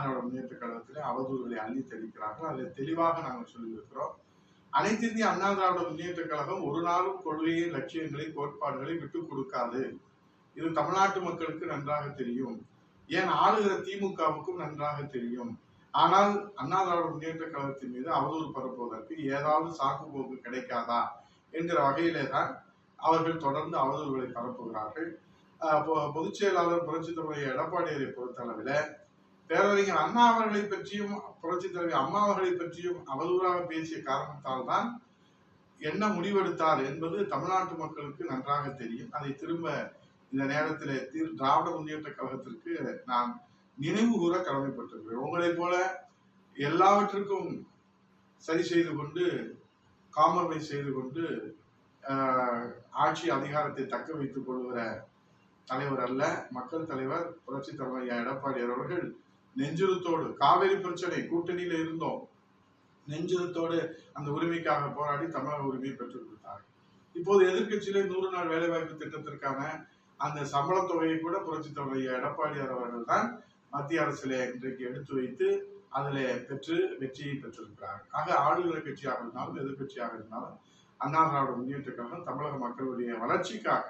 திராவிட முன்னேற்ற கழகத்திலே அவதூறுகளை அள்ளி தெளிக்கிறார்கள். அதில் தெளிவாக நாங்கள் சொல்லியிருக்கிறோம். அனைத்து இந்திய அண்ணா திராவிட முன்னேற்ற கழகம் ஒரு நாளும் கொள்கையை, லட்சியங்களை, கோட்பாடுகளை விட்டுக் கொடுக்காது. இது தமிழ்நாட்டு மக்களுக்கு நன்றாக தெரியும். ஏன் ஆளுகிற திமுகவுக்கும் நன்றாக தெரியும். ஆனால் அண்ணா திராவிட முன்னேற்ற கழகத்தின் மீது அவதூறு பரப்புவதற்கு ஏதாவது சாக்கு போக்கு கிடைக்காதா என்கிற வகையிலே தான் அவர்கள் தொடர்ந்து அவதூறுகளை பரப்புகிறார்கள். பொதுச் செயலாளர் புரட்சித் தலைவர் எடப்பாடியாரை பொறுத்தளவில் பேரறிஞர் அண்ணா அவர்களை பற்றியும் புரட்சித் தலைவர் அம்மா அவர்களை பற்றியும் அவதூறாக பேசிய காரணத்தால் தான் என்ன முடிவெடுத்தார் என்பது தமிழ்நாட்டு மக்களுக்கு நன்றாக தெரியும். அதை திரும்ப இந்த நேரத்தில் திராவிட முன்னேற்ற கழகத்திற்கு நான் நினைவு கூற கடமைப்பட்டிருக்கிறேன். உங்களைப் போல எல்லாவற்றுக்கும் சரி செய்து கொண்டு காம்ப்ரமைஸ் செய்து கொண்டு ஆட்சி அதிகாரத்தை தக்க வைத்துக் கொள்கிற தலைவர் அல்ல. மக்கள் தலைவர் புரட்சித் தலைவர் எடப்பாடியார் அவர்கள் நெஞ்சுரத்தோடு, காவிரி பிரச்சனை கூட்டணியில இருந்தோம், நெஞ்சுரத்தோடு அந்த உரிமைக்காக போராடி தமிழக உரிமையை பெற்றுக் கொடுத்தார்கள். இப்போது எதிர்கட்சியிலே 100 நாள் வேலைவாய்ப்பு திட்டத்திற்கான அந்த சம்பள தொகையை கூட புரட்சித் தலைவர் எடப்பாடியார் அவர்கள் தான் மத்திய அரசிலே இன்றைக்கு எடுத்து வைத்து அதில் பெற்று வெற்றியை பெற்றிருக்கிறார்கள். ஆக ஆளுகிற கட்சியாக இருந்தாலும் எதிர்கட்சியாக இருந்தாலும் அண்ணா திராவிட முன்னேற்ற கழகம் தமிழக மக்களுடைய வளர்ச்சிக்காக